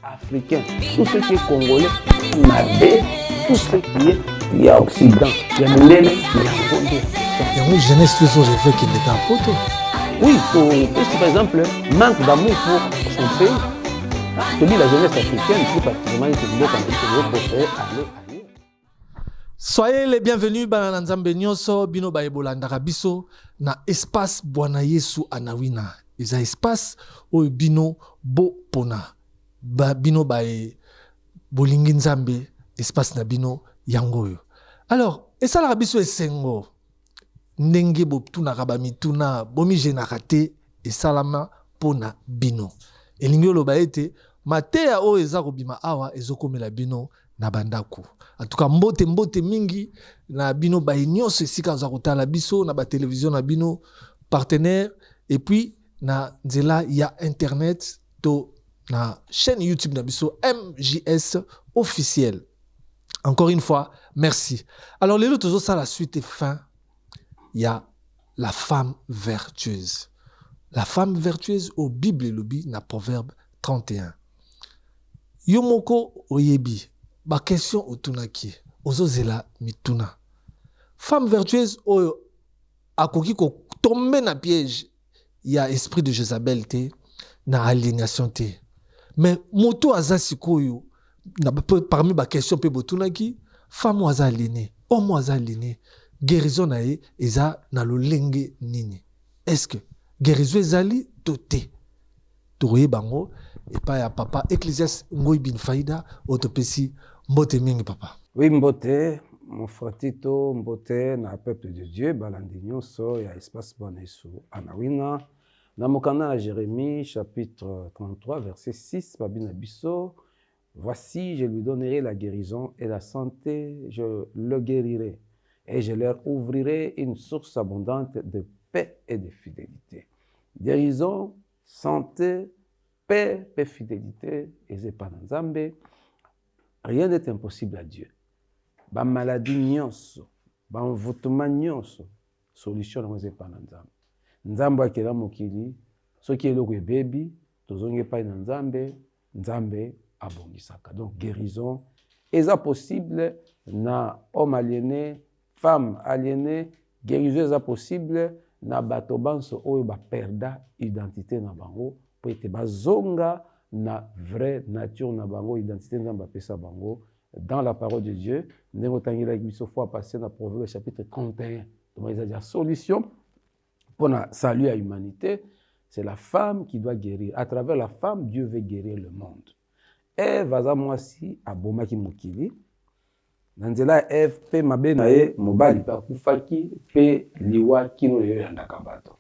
africain, tout ce qui est congolais, Mabé, tout ce qui est, il y a Occident, il y a Mélène, il y a Gondé. Il y a une jeunesse qui rêvé qu'il était à Poto. Oui, par exemple, manque d'amour pour son pays. Je dis la jeunesse africaine, plus particulièrement, il faut aller. Soyez les bienvenus dans Nzambe Nyonso, Bino Baebola Ndarabiso, na espace Bwana Yesu Anawina. Ils ont espace où Bino Bo Pona. Bino Bae Bolingi Nzambe, espace na Bino Yangoyo. Alors, et ça la biso esengo. Ndenge bo tuna kabami tuna bomi jenakate et salama pona bino. Et lingolo baete matea o eza kobima awa ezokomela bino na bandaku. En tout cas mbote mingi na bino ba nyonso esika za kotala biso na ba télévision na bino partenaire et puis na nzela ya internet to na chaîne YouTube na biso MJS officiel. Encore une fois, merci. Alors les autres ça la suite est fin. Il y a la femme vertueuse. La femme vertueuse au Bible lobi na Proverbe 31. Yomoko oyebi, ba question otunaki, ozozela mituna. Femme vertueuse oyo akoki ko tomber na piège, il y a esprit de Jézabel te, na aliénation te. Mais moto azasikoyo na parmi ba question pe botunaki, femme aza aliéné, homme aza aliéné. Guérison nae eza na lolenge nini. Est-ce que guérison ezali toté toye bango et pas ya papa Ecclésiaste Ngoy bin Faïda otopesi mbote mingi papa. Oui mbote mon frère mbote na peuple de Dieu balandi nyonso ya espace Bwana Yesu Anawina na mokanda na Jérémie chapitre 33 verset 6 babina biso. Voici je lui donnerai la guérison et la santé, je le guérirai. Et je leur ouvrirai une source abondante de paix et de fidélité. Guérison, santé, paix et fidélité, et c'est pas dans Nzambe. Rien n'est impossible à Dieu. Ba maladie nyonso, ba envoûtement nyonso, solution n'est pas dans Nzambe. Nzambe akela mokili, ce qui est le baby, tozonge pas dans Nzambe, Nzambe abongisaka. Donc guérison, est ça possible na homme aliéné, femme aliénée, guérison est possible na bato banso oyo ba perda identité na bango po ete bazonga na vraie nature na bango identité na ba pesa bango dans la parole de Dieu. Ndenge tangila biso fois passé na Proverbe chapitre 31. Donc il y a la solution pour na salut à l'humanité, c'est la femme qui doit guérir. À travers la femme, Dieu veut guérir le monde. Eve aza mwasi abomaki mokili. Nanzela Eve pe mabe na ye mobali pa kufaki pe liwa kino le yandaka bato.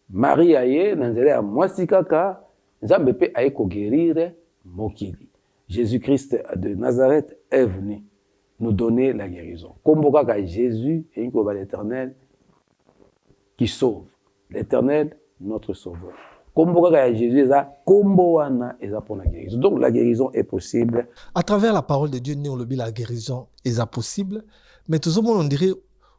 Marie aye nanzela ya mwasi kaka Nzambe pe aye ko guérir mokili. Jésus-Christ de Nazareth est venu nous donner la guérison. Comme kaka Jésus et l'Éternel qui sauve. L'Éternel notre sauveur. Comme Jésus est pour la guérison. Donc la guérison est possible. À travers la parole de Dieu, la guérison est possible. Mais tout le monde on dirait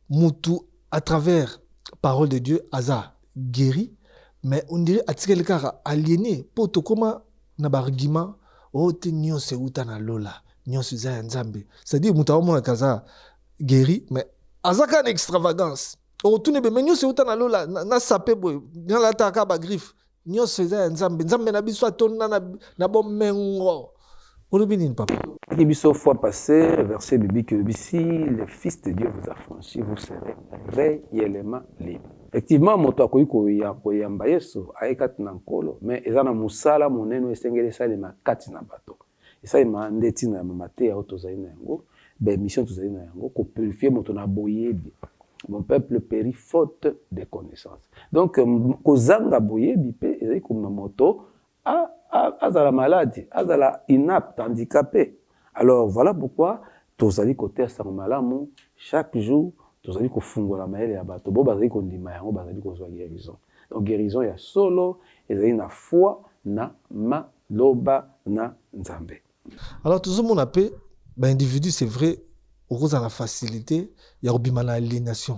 Moutou à travers la parole de Dieu, Aza guéri. Mais on dirait à aliéné. Pour tout comment na argument, oh te nyon se uta na lola, nyon se za nzambe. C'est-à-dire Moutou a kaza guéri, mais Aza kan extravagance. Oh tout ne mais nyon se uta na lola na sapé boy, na la taka ba griffe. Nyonso eza nzambe na biso atonna na bomengo olobini papa qui biso fois passé verset biblique ici le fils de Dieu vous a franchi vous serez réellement libre. Effectivement moto akoyi koyamba Yesu ayekati na nkolo mais eza na musala monene esengeli salema kati na bato esalema ndeti na mateya oyo tozali na yango mission tozali na yango ko purifier moto na boyebi. Mon peuple périt faute de connaissances. Donc, kozanga boyebi pe ezali kumamoto azala malade, azala inapte, handicapé. Alors voilà pourquoi tozali kotesta malamu chaque jour tozali kofungola mayele ya bato bo bazali kondima yango bazali kozwa guérison. Donc guérison ya solo ezali na foi na maloba na Nzambe. Alors tout le monde appelle individu c'est vrai. Rose a la facilité, il y a une aliénation.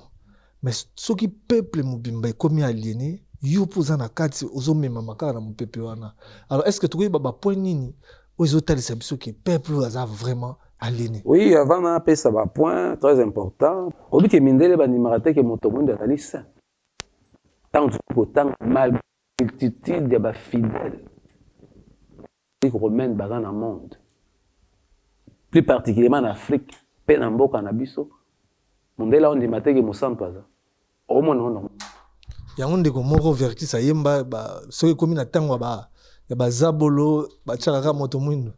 Mais ce qui peuple mobimba comme aliéné, yo posa na kati ozo mema makala na peuple wana. Alors est-ce que tu vois point nini aux hôtels c'est que peuple a vraiment aliéné. Oui, avant on a appelé ça un point très important. Au but que Mindele banimaraté que motomundo atali saint. Tant que mal multitude de fidèles qui remènent dans le monde. Plus particulièrement en Afrique, Penamboka na biso. Mondela on dit maté que mosanto aza. Au moins non. Yango ndeko moko verki sayemba ba soki komi na tango ba ya bazabolo ba tchaka moto mwindo.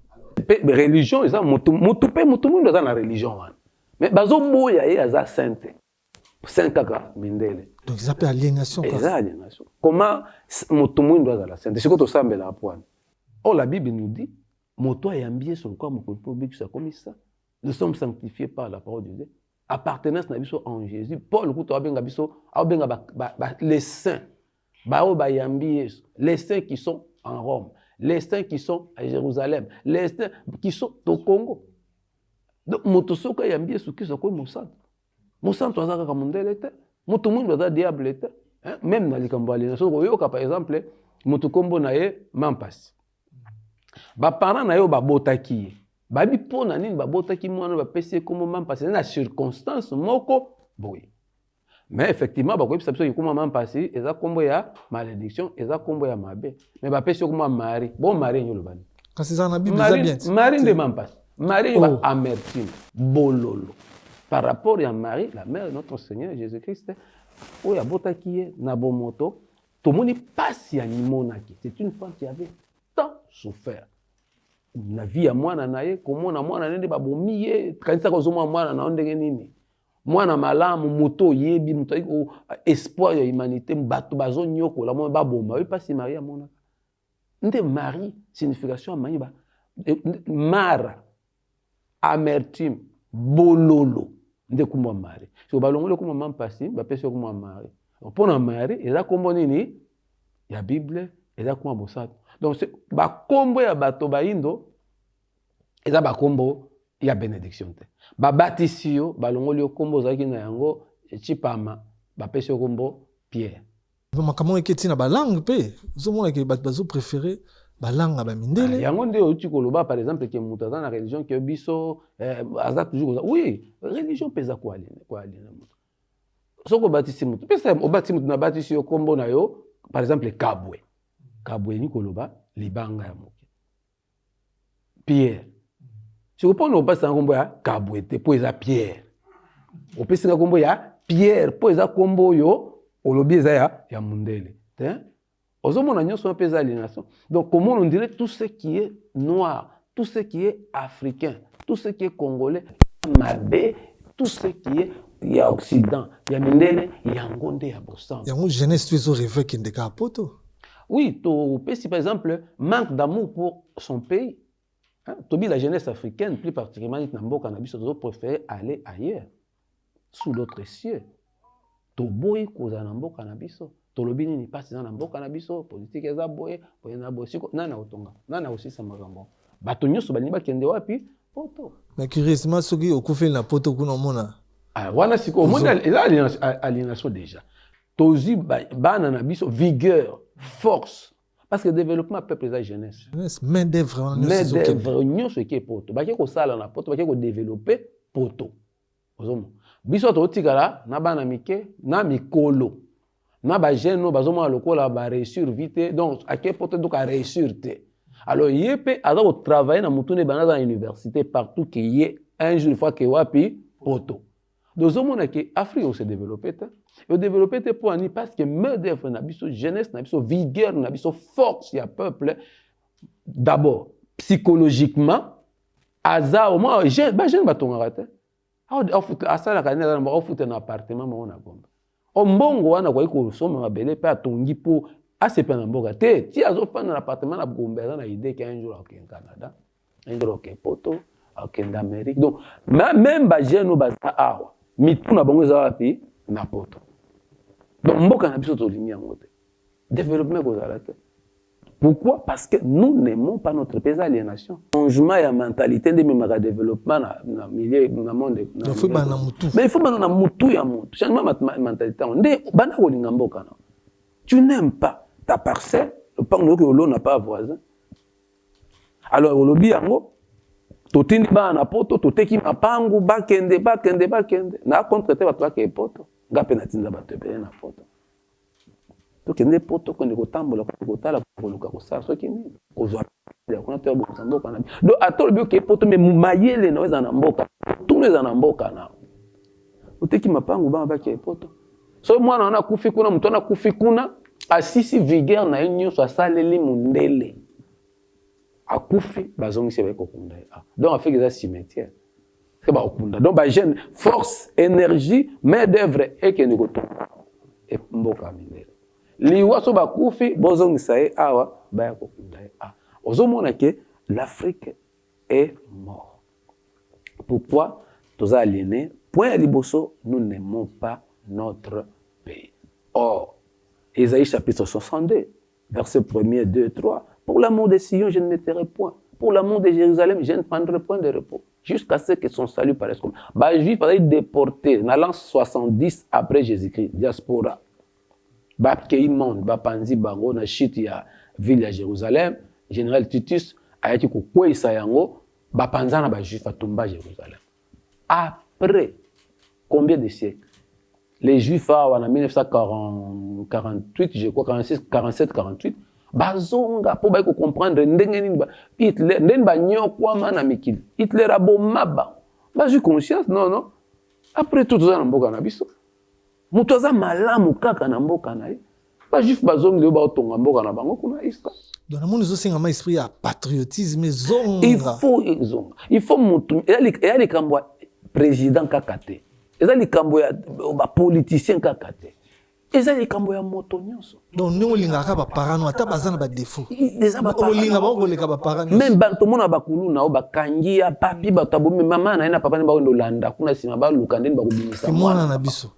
Religion eza moto mwindo za na religion wana. Mais bazo boya ye aza sainte. Saint kaka Mindele. Donc ça s'appelle aliénation. Aliénation. Comment moto mwindo aza la sainte? C'est quoi to sambela point. Oh la Bible nous dit moto ayambié sur le corps mon public ça comme ça. Nous sommes sanctifiés par la parole de Dieu. Appartenance na biso en Jésus. Paul kuto abenga biso abenga les saints. Les saints qui sont en Rome, les saints qui sont à Jérusalem, les saints qui sont au Congo. Donc moto soko yambié sur qui soko mosanto. Mosanto azaka kamundele te. Moto mundu aza diable te. Même na likambo aliénation oyoka par exemple moto kombo na ye Mampasi. Ba parents na yo babotaki. Babi pona nini babotaki mwana bapesi kombo Mampasi na circonstance moko boye. Mais effectivement bakoyi biso biso kombo Mampasi eza kombo ya malédiction eza kombo ya mabe. Mais bapesi kombo Marie. Bon Marie nyolo bani. Kasi za na Bible za bien. Marie de Mampasi. Marie va amertume bololo. Par rapport à Marie, la mère de notre Seigneur Jésus-Christ, oya botaki ye na bomoto, tout le monde passe ya nimonaki. C'est une femme qui avait tant souffert. Na vie ya mwana na ye komona mwana nende babomi ye kanisa kozoma mwana na ndenge nini mwana malamu moto yebi moto espoir ya humanité bato bazo nyoko la mwana baboma oui pas si Marie mona nde Marie signification mani ba mara amertume bololo nde kumwa Marie so balongole kumwa Mampasi ba pesi kumwa Marie pona Marie eza kombo nini ya Bible eza kumwa bosato. Donc c'est ba kombo ya bato baindo eza ba kombo ya bénédiction te. Ba batisio balongoli yo kombo zaki na yango chipama ba pesi yo kombo Pierre. Makambo eketi na ba langue pe zo mona ke bazo préférer ba langue ba Mindele. Yango nde oti koloba par exemple que mutu aza na religion que biso aza toujours oui religion pesa kwa alina mutu. Soko batisi mutu pesa o batisi mutu na batisio kombo na yo par exemple Kabwe. Kabwe ni koloba libanga ya moke. Pierre. Si vous prenez au bas kombo ya Kabwe te po eza Pierre. O pesi nga kombo ya Pierre po eza kombo yo olobi eza ya Mundele. Hein? Ozomona nyonso pesa aliénation. Donc comment on dirait tout ce qui est noir, tout ce qui est africain, tout ce qui est congolais, mabé, tout ce qui est il y a Occident, il y a Mindele, il y a Ngonde, il y a Bossan. Il y a une jeunesse qui rêve qui n'est pas poto. Oui, si par exemple, manque d'amour pour son pays. Hein? Tobi, la jeunesse africaine, plus particulièrement, ils préfèrent aller ailleurs, sous d'autres cieux. Toboy, koza nambo cannabis. Tolobi ni passe dans nambo cannabis, politique eza boye, na bosiko, nana otonga, nana aussi samagambo. Bato nyoso baniba kende wapi? Poto. Mais curieusement, ceux qui okufe na poto kuna mona. Ah, wana siko, au monde aliénation déjà. Tozi bana na biso vigueur, force. Parce que le développement peuple la jeunesse. Main d'œuvre vraiment ce qui est poto. Ba ko sala na poto, ba ko développer poto. Ozomo. Biso to tikala na bana mike na mikolo. Na ba jeune no bazoma lokola ba réussir vite donc à quel poto donc à réussir te. Alors yepé a donc travailler na mutune bana dans l'université partout que y un jour une fois que wapi poto. Donc zomona que Afrique se développer te. Et développer te pour ani parce que main d'œuvre na biso jeunesse na biso vigueur na biso force ya peuple d'abord psychologiquement aza au moins jeune ba jeune batonga te. Asala kanela na foute na appartement mo na gomba. O mbongo wana kwa iko soma mabele pe atongi po asepa na mboka te ti azofana na appartement na gomba na idée qu'un jour au Canada un jour au Poto au Amérique donc même ba jeune no ba awa mituna bango za wapi na poto donc mboka na biso to limi yango te développement ko zala te. Pourquoi? Parce que nous n'aimons pas notre pays aliénation. Changement de mentalité de même développement dans milieu dans monde. Mais il faut bana mutu ya mutu. Changement de mentalité. Ndé bana ko linga mboka na. Tu n'aimes pas ta parcelle, le pan que l'on n'a pas voisin. Alors olobi yango totindi bana poto toteki mapangu bakende na contre te bato bake poto ngape na tinda bato ebele na poto tokende poto konde kotambola kotala koluka kosala soki nini kozwa ya kuna te bokosa mboka na donc atolobi oke poto me mayele na eza na mboka tuno eza na mboka na oteki mapangu bana bake poto so mwana wana kufi kuna mutu wana kufi kuna asisi vigueur na ye nyonso asaleli mundele akufi bazongisi bakokunda donc afeki eza cimetière ke bakokunda donc bagene force énergie main d'œuvre ekende kotonga mboka mindele liwa so bakufi bozongisa ye awa baya kokunda ye ozomona ke l'Afrique est mort. Pourquoi toza aliéné point ya liboso nous n'aimons pas notre pays. Or Ésaïe chapitre 62 verset 1er 2 3 pour l'amour de Sion je ne me tairai point, pour l'amour de Jérusalem je ne prendrai point de repos jusqu'à ce que son salut paraisse comme juif va être déporté dans l'an 70 après Jésus-Christ diaspora bakei monde bapanzi bango na chute ya ville ya Jérusalem général Titus ayaki kokwesa yango bapanza na bajuif atumba Jérusalem après combien de siècles les juifs en 1948 je crois 46 47 48 bazonga po baiko comprendre ndenge nini Hitler ndenge banyokwama na mikili Hitler abomaba bazui conscience non après tout ça na mboka na biso mutu aza malamu kaka na mboka na ye bajuif bazongi leo baotonga mboka na bango kuna iska donc na moni ezosengama esprit ya patriotisme il faut mutu eya likambo ya président kaka te eza likambo ya bapoliticien kaka te eza likambo ya moto nyonso donc ndenge olingaka baparano ata baza na badefo olinga bakoleka baparano même bato mona bakulu nao bakangi ya papi bato abomi mama na ye na papa ne bakende olanda kuna nsima baluka ndeni bakobimisa mwana na biso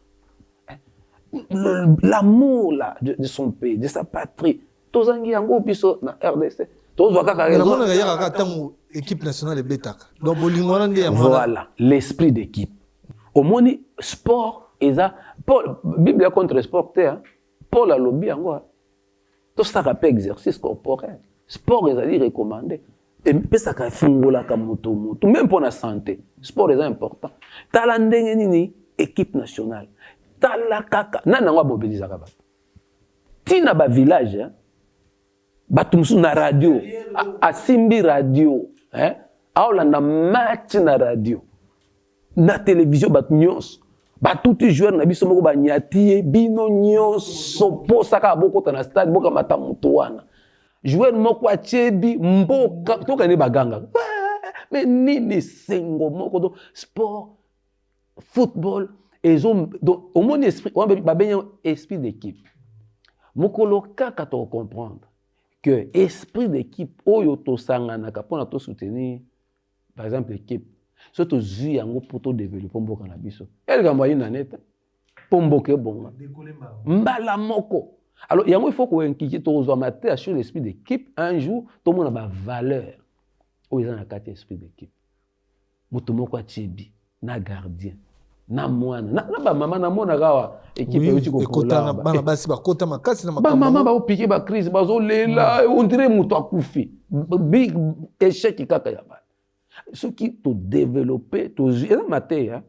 l'amour là de son pays de sa patrie tozangi yango biso na RDC tozwa kaka raison na mona ya kaka tango équipe nationale ebetaka donc bolingo wana nde ya voilà l'esprit d'équipe omoni sport eza Paul Bible ya contre sport te Paul alobi yango tosaka pe exercice corporel sport ezali recommandé epesaka efungolaka moto même pour la santé sport est important tala ndenge nini équipe nationale tala kaka nani yango abobilizaka bato tina bavillage bato mosusu na radio asimbi radio aolanda match na radio na télévision bato nyonso batuti joueur na biso moko banyati ye bino nyonso posaka bokota na stade bokamata moto wana joueur moko atyebi mboka tokende baganga mais nini sengo moko do sport football donc omoni esprit babenya esprit d'équipe mokolo kaka to comprendre que esprit d'équipe oyo tosanganaka mpona to soutenir par exemple équipe so tozwi yango po to développer mboka na biso elikambo ayi na neta po mboka ebonga mbala moko alors yango il faut koinkiki tozwa mate sur l'esprit d'équipe un jour tomona bavaleur oyo eza na kati ya esprit d'équipe moto moko atyebi na gardien na mwana na bamama namonaka awa ekipe euti kokotana bana basi bakota makasi na makambo bamama baopike bacrise bazolela on dirait moto akufi big échec kaka ya bana soki todéveloppe tozwi eza mateya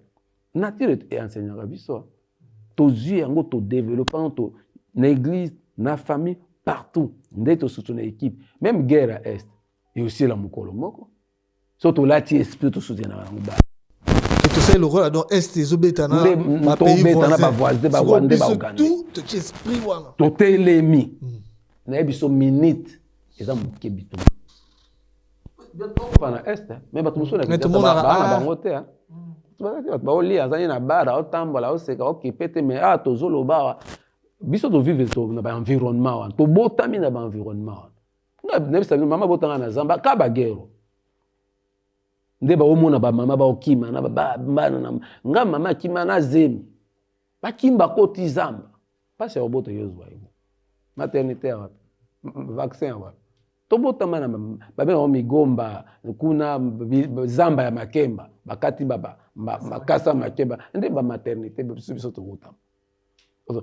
nature enseignaka biso tozwi yango todéveloppe na église na famille partout nde tosutu na équipe même guerre à est eosila mokolo moko so tolati esprit tosutienaka yango bana tosali lokola donc est ezobeta na bapays bavoisin barwandais baugandais tout esprit wana totelemi nayebi so minute eza moke bito na est mais bato mosusu na bango te baolia azali na bara otambola oseka okipe te mais tozoloba biso tovivre na baenvironnement wana tobotami na baenvironnement wana nayebisa mama botanga na zamba ka bagero nde baomona bamama baokima na bana nga mama akima na zemi bakimba koti zamba pasi ya obota yozwa yango maternité wapi vaccin wapi tobotama na babena migomba kuna zamba ya makemba bakati makasa makemba nde ba maternité biso tobotama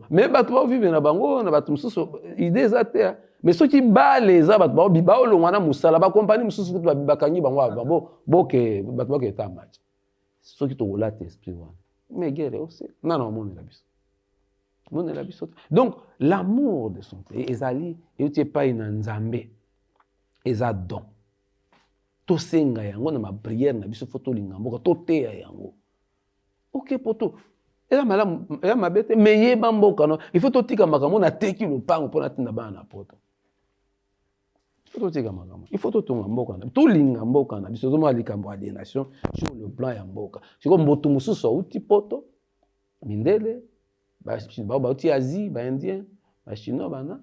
Mais bato ba vivre na bango na bato mususu idée za te mais soki ba les a bato ba biba olongwa na musala ba compagnie mususu kutu ba bibakangi bango boke bato ba ke ta match soki to relate esprit wana mais guerre aussi non mon la biso donc l'amour de son pays ezali euti pas ina nzambe eza don to senga yango na ma prière na biso foto linga mboka to teya yango ok poto eza malamu eza mabete mais yeba mboka no il faut to tika makambo na teki lopango pona tinda bana na poto il faut to tika makambo il faut to tonga mboka na to linga mboka na biso zomo likambo ya des nations sur le plan ya mboka siko mboto mususu uti poto mindele ba uti Asie ba indien ba chinois bana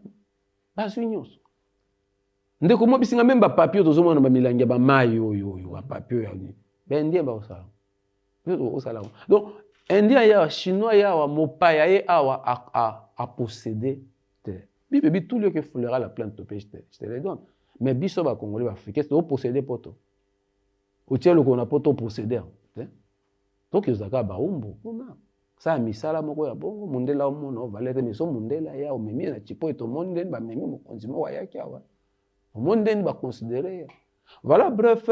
ba nyonso ndeko mo bisinga même ba papier to zomo na ba milangi ba mayo yo ba papier ya ni ba indien ba osala osala donc indien ya chinois ya wa mopaya ye awa a posséder terre bibi tout lieu que foulera la plante to pêche je te les donne mais biso ba congolais ba africain c'est au posséder poto au tiers le qu'on a poto posséder donc ils zaka ba umbu ona ça misala moko ya bongo mundela omono valete mais so mundela ya omemi na chipo eto monde ba memi mo konzimo wa yaki awa monde ba considérer voilà bref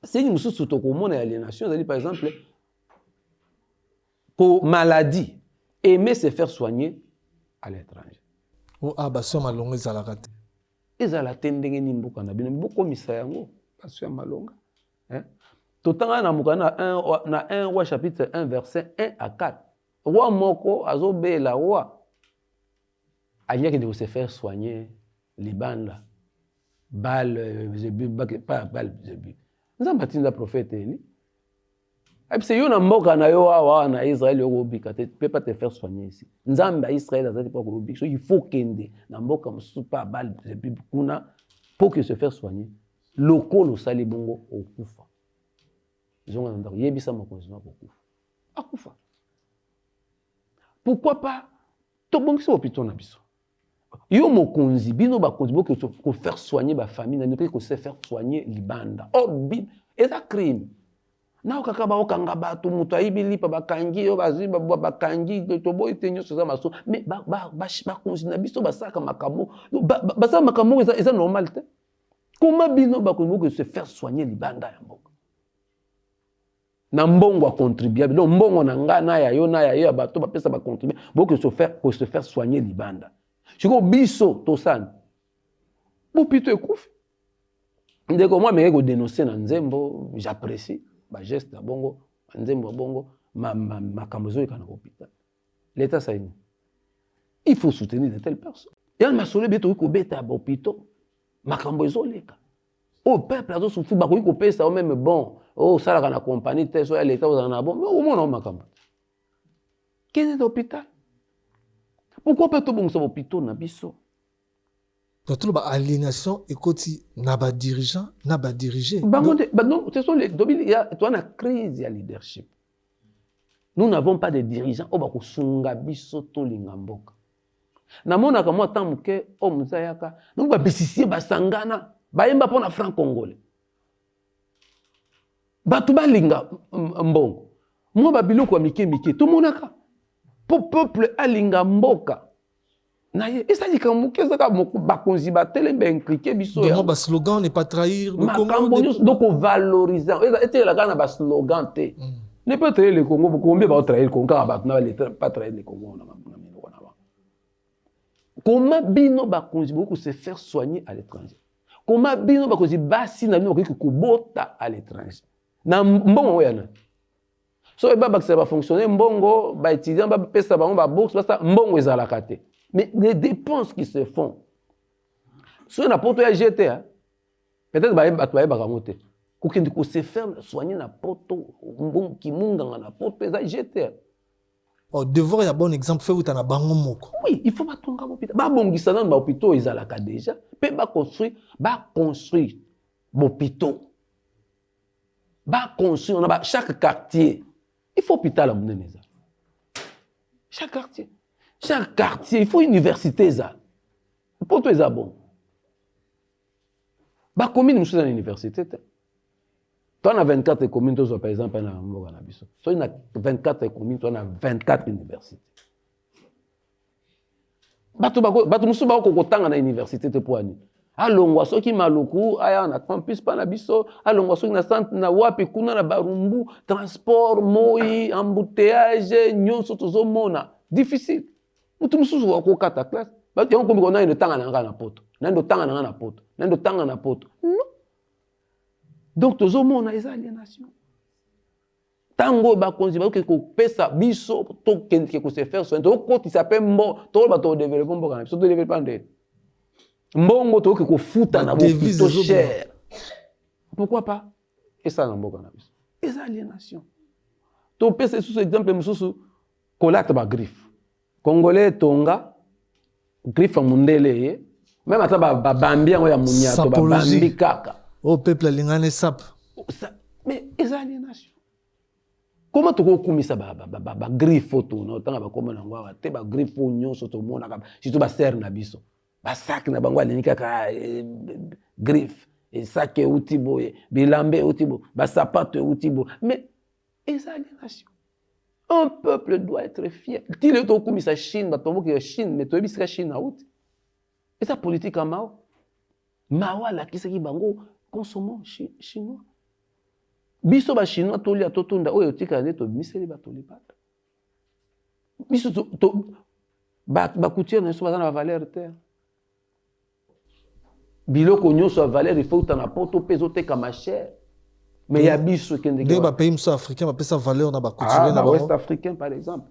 si nous sommes tout au monde aliénation par exemple pour maladie aimer se faire soigner à l'étranger baso malonga ezalaka te ezala te ndenge ni mboka na bino bokomisa yango baso ya malonga totanga na mokana na 1 roi chapitre 1 verset 1 à 4 roi moko azobela roi anyaki de se faire soigner libanda bal zebu pas bal zebu nzamba tinda prophète Eli c'est yo na mboka na yo awa na Israël yo obika te peut pas te faire soigner ici nzamba Israël azati pas ko obika il faut kende na mboka musu pas bal zebu kuna pour que se faire soigner lokolo sali bongo okufa zonga ndako yebisa makonzi na okufa akufa pourquoi pas to bongisa hôpital na biso yo mokonzi bino bakonzi boko ko faire soigner ba famille na ne peut que se faire soigner libanda eza crime na okaka ba okanga bato mutu ayibili pa bakangi yo baziba bakangi to boy tenyo soza maso mais bakonzi na biso basaka makambo basaka makambo eza normal te comment bino bakonzi boko se faire soigner libanda ya mboka na mbongo a contribuable donc mbongo na nga na ya yo na ya yo bato bapesa ba contribuer boko se faire soigner libanda chiko biso tosana bopito ekufi ndeko moi meke ko dénoncer na nzembo j'apprécie ba geste na bongo nzembo bongo makambo zo ekana hôpital l'état ça il faut soutenir de telles personnes ya masolo beto ko beta ba hôpital makambo ezoleka au peuple azo souffrir ba ko pesa au même bon ça la compagnie te so ya l'état ozana bon mais au moins makambo quel est l'hôpital. Pourquoi pas tout bon ça hôpital na biso? Tout ba aliénation ekoti na ba dirigeant na ba diriger. Non, ce sont les il y a toi na crise ya leadership. Nous n'avons pas de dirigeants au ba ko sunga biso to linga mboka. Na mona ka mo tamuke o muzayaka, nous ba bisisie ba sangana, ba yemba pona franc congolais. Ba tu ba linga mbongo. Mo ba biloko ya mike to monaka. Pour peuple alinga mboka na ye esa likamuke zaka bakonzi batele ba impliquer biso ya ba slogan ne pas trahir le Congo donc on valorise et la gana ba slogan te ne pas trahir le Congo combien ba trahir le Congo ba pas trahir le Congo na comment bino bakonzi boko se faire soigner à l'étranger comment bino bakonzi basi na bino ko bota à l'étranger na mbongo yana so baba ça va fonctionner mbongo ba étudiant ba pesa ba bourse ça mbongo ezalaka te mais les dépenses qui se font so na poto ya GTA peut-être ba ba monter ko kindi ko se faire soigner na poto mbongo kimunga na poto za GTA devoir ya bon exemple fait utana bango moko oui il faut ba tonga hôpital ba bongisa na ba hôpital ezalaka déjà pe ba construire hôpital ba construire na chaque quartier. Il faut hôpital à Mouneneza. Chaque quartier, il faut université ça. Pour toi, c'est bon. Bah commune nous sommes à l'université. Toi, on a 24 communes, toi, par exemple, on a Mboganabiso. Toi, on a 24 communes, toi, on a 24 universités. bato mosusu bakokotanga na université te po ani alongwa soki maluku aya na campus pa na biso alongwa soki na centre na wapi kuna na barumbu transport moi embouteillage nyonso tozomona difficile mutu mosusu akokata classe bato yango komiko nani tanga na nga na poto nani tanga na nga na poto nani tanga na poto non donc tozomona eza aliénation tango bakonzi bakoki kopesa biso tokende ko se faire soin tokotisa pe mbo toloba to développer mboka na biso to développer ndé mbongo tokoki kofuta na bopito cher pourquoi pas et ça na mboka na biso eza aliénation topesa sous exemple mosusu kolata ba griffe congolais tonga griffe mundele ye même ata ba bambi yango ya munyato ba bambi kaka au peuple alingane sap mais eza aliénation. Comment tu peux ça ba griffe photo no tanga ba komona ngwa te ba griffe nyonso to mona ka surtout ba ser na biso ba sac na bangwa linika ka griffe et sac utibo bilambe utibo ba sapato utibo mais eza aliénation. Un peuple doit être fier. Ti le to kumisa Chine ba tombo ki Chine mais to bisika Chine na uti. Et ça politique en mao. Mawa la kisaki bango consommons chinois. Biso ba chinois toli atotunda oyo tika ne to miseli ba toli pata. Biso to ba couture na so ba na valeur terre. Biloko nyonso valeur il faut tana poto peso te kama cher. Mais ya biso kende de ba pays africain ba pesa valeur na ba couture na ba West africain par exemple.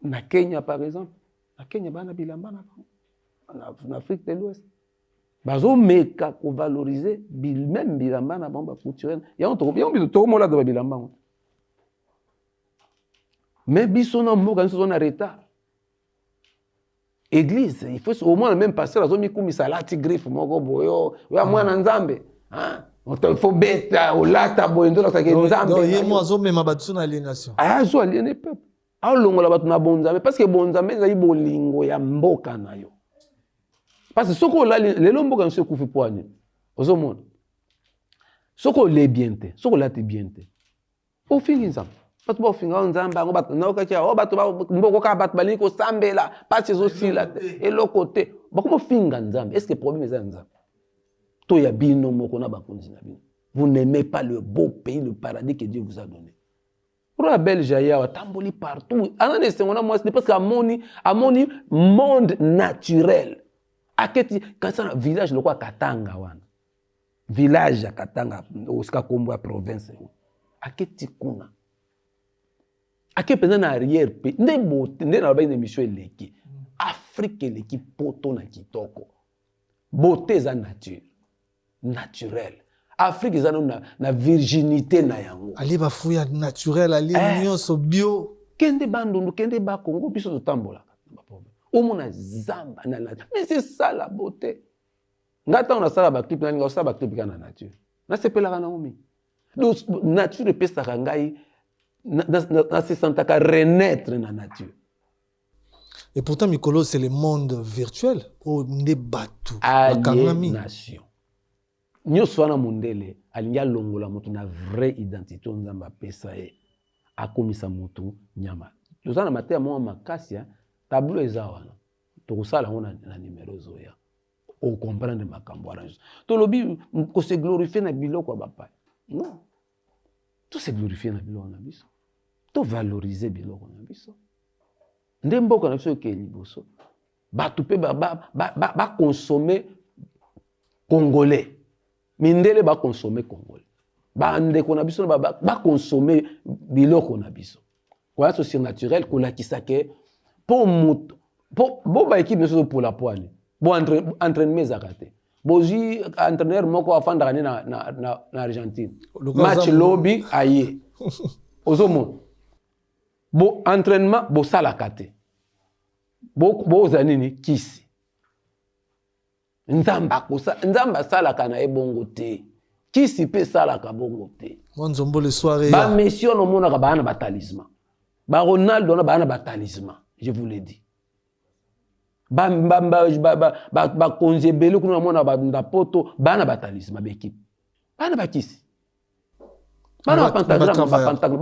Na Kenya par exemple. Na Kenya bana bilamba na Afrique de l'Ouest. Bazo meka ko valoriser même bilamba na bamba culturel ya on to bien biso to mola de bilamba mais biso na mboka biso na retard église il faut au moins même passer la zone comme salati griffe moko boyo ya mwana nzambe hein il faut beta o lata boyo ndo la ke nzambe donc yemo azo mema batsu na aliénation azo aliéné peuple alongola batu na bonzambe parce que bonzambe ezali bolingo ya mboka na yo. Parce que ce qu'on a les lombos quand se coupe poigne aux hommes ce qu'on les bienté ce qu'on l'a te bienté au fin ça pas tout au fin on zamba on bat na okacha o bat mboko ka bat bali ko sambela pas ces aussi là et l'autre côté ba comment finga nzamba est-ce que problème est nzamba to ya bino moko na ba konzina bino vous n'aimez pas le beau pays le paradis que Dieu vous a donné pour la Belgique ya tamboli partout anane c'est on a moi c'est parce qu'à moni monde naturel. Aketi kasana village lokwa Katanga wana village ya Katanga osika kombo ya province aketi kuna ake pena na arrière pe nde na ba une émission eleki Afrique eleki poto na kitoko beauté za nature naturelle Afrique za na virginité na yango ali ba fuya naturel ali nyonso bio kende bandundu kende ba Congo biso to tambola omona zamba na nature mais c'est ça la beauté ngata on a ça ba clip na nga ça ba clip kana nature na sepelaka na omi donc nature pesaka ngai na se sentaka renaître na nature et pourtant Mikolo c'est le monde virtuel o nde batu aliénation nyonso wana mondele alingi alongola moto na vraie identité nzamba pesa e akomisa moto nyama tozana mateya mwa makasi tableau eza wana tokosala ngo na numéro zoya o comprendre makambo wana to lobi ko se glorifier na biloko ya bapa non to se glorifier na biloko na biso to valoriser biloko na biso nde mboka na biso ke liboso batu pe ba consommer congolais mindele ba consommer congolais ba ndeko na biso ba consommer biloko na biso kwa so surnaturel ko lakisa ke pour moto pour ba équipe biso pour la poile bo entraînement zakate bozi entraîneur moko afanda na Argentine match lobby aye ozomo bo entraînement bo salakate bo zanini kisi nzamba salaka na ebongo te kisi pe salaka bongo te nzombo le soirée ba mission no mona ka bana ba talisman ba Ronaldo na bana ba talisman je vous l'ai dit ba konje belu kuna mona ba ndapoto bana ba talisman ba équipe bana ba kisi bana ba pantalon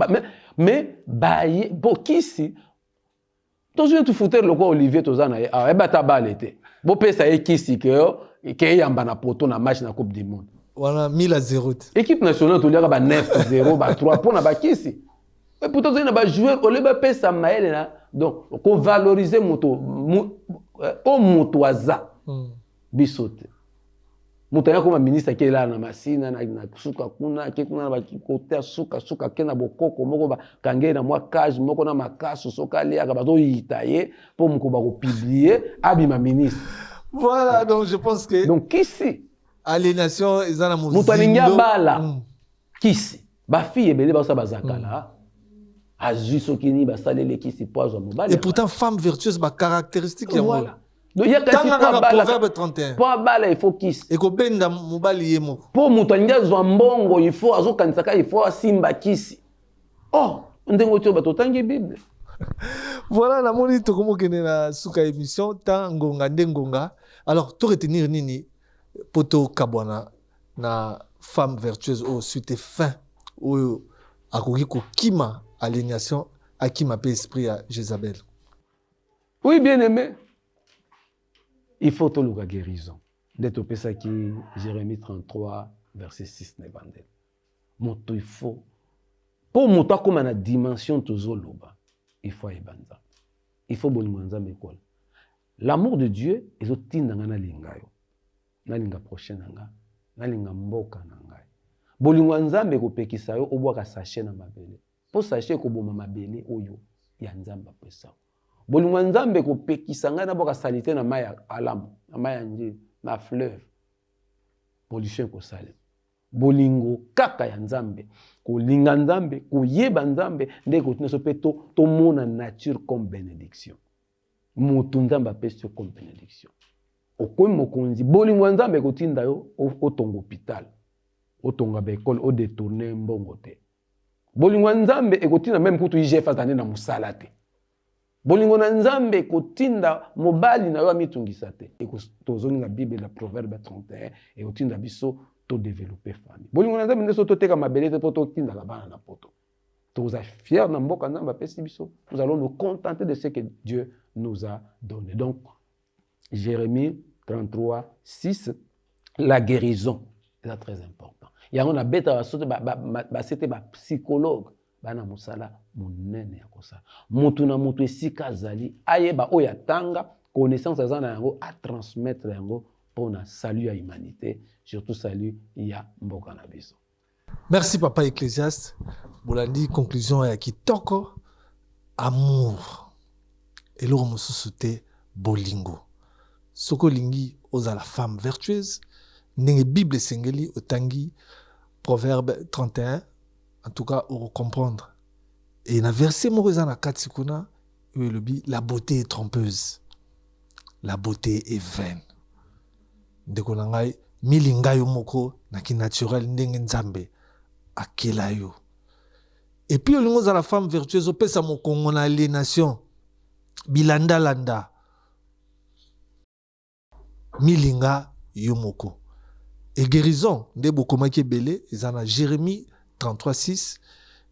mais ba bo kisi Toujours tu foutais le quoi Olivier Tozana et bata balete. Bo pesa ekisi que yamba na poto na match na Coupe du Monde. Voilà 1000-0. Équipe nationale to liaka ba 9-0 ba 3 pour na ba kisi. Et pourtant on a ba joueur au lieu pesa maele na donc ko valoriser moto o moto aza. Bisote. Mutaya comme ministre qui est là na masina na suka kuna na ba côté suka kena bokoko moko ba kangé na moi cage moko na makaso soka lia ka bazo yitaye pour mko ba ko publier abima ministre. Voilà, donc je pense que donc kisi aliénation ezana mo mutaninga bala kisi ba fille ebele ba sa bazakala azui sokini ba salele kisi poison mobile. Et pourtant femme vertueuse ba caractéristique ya voilà. Donc il y a kasi proverbe 31. Pour bala il faut kiss. Et ko benda mobali yemo. Pour mutangia zwambongo il faut azo kanisaka il faut simba kisi. Oh, ndengo tio batotangi Bible. Voilà la moni to komo kene na suka émission ta ngonga ndengonga. Alors to retenir nini poto kabwana na femme vertueuse au suite fin ou akoki ko kima aliénation akima pe esprit à Jézabel. Oui bien aimé. Il faut tout le guérison. D'être au Pesaki, Jérémie 33, verset 6, nebandel. Moto il faut. Pour moto comme la dimension tozoloba, il faut ebanda. Il faut bonimwanza mekol. L'amour de Dieu est au tindanga na linga yo. Na linga prochaine nga, na linga mboka na ngai. Bolimwanza meko pekisa yo obwaka sachet na mabele. Po sachet ko boma mabele oyo ya nzamba pesa. Bolingo nzambe ko pekisa nga na boka salite na maya alamu na maya nje na fleuve pollution ko sale bolingo kaka ya nzambe ko linga nzambe ko yeba nzambe nde ko tneso peto to mona nature comme bénédiction mutu nzamba pesto comme bénédiction okoi mokonzi bolingo nzambe ko tinda yo o tongo hôpital o tonga ba école o détourner mbongo te bolingo nzambe e ko tinda même kutu IGF atane na musala te. Bolingo na nzambe kotinda mobali na yo amitungisa te. Et tozoni na Bible la Proverbe 31 et otinda biso to développer famille. Bolingo na nzambe ndeso to teka mabele te poto otinda la bana na poto. Toza fier na mboka nzambe pesi biso. Nous allons nous contenter de ce que Dieu nous a donné. Donc Jérémie 33 6 la guérison est très important. Il y a un bête c'était psychologue. Bana musala munene ya kosa mutu na mutu esika azali ayeba oya tanga connaissance azana yango a transmettre yango pona salut ya humanité surtout salut ya mboka na biso. Merci papa Ecclésiaste. Bolandi conclusion ya kitoko amour eloko mosusu te bolingo soko lingi oza la femme vertueuse ndenge Bible sengeli otangi Proverbe 31. En tout cas, on va comprendre. Et dans le verset Morizana Katsikuna, la beauté est trompeuse. La beauté est vaine. Dekonangai, milingayo moko, naki naturel, ndenge nzambe, akelayo. Et puis, on a la femme vertueuse, on peut sa mokongo na aliénation. Bilanda landa. Milinga yomoko. Et guérison, nde bokomaki belé, ils en a Jérémie 33:6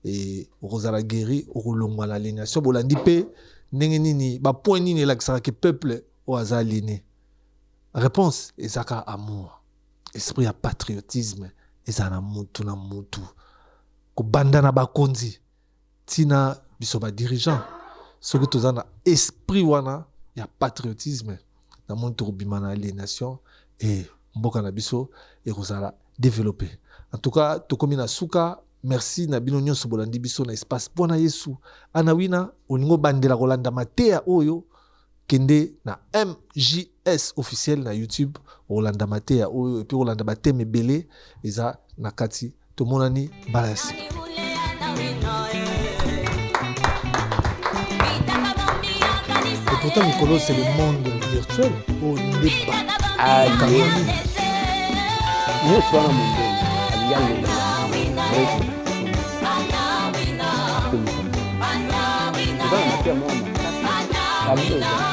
et Rosala guéri au longwa la aliénation bolandi pe ndenge nini ba point nini la que peuple au hasard aliéné. Réponse ezaka amour, esprit à patriotisme ezana mutu na mutu ko banda na bakonzi tina biso ba dirigeant soki tozana esprit wana ya patriotisme na mutu bima na aliénation et mboka na biso et Rosala développer. En tout cas, tokomi na suka, merci na bino nyonso bolandi biso na espace Bwana Yesu. Anawina oningo bandela kolanda matea oyo kende na MJS officiel na YouTube Rolanda matea oyo et puis Rolanda bateme belé eza na kati to monani balasi. Et pourtant Nicolas c'est le monde virtuel au débat. Nous sommes en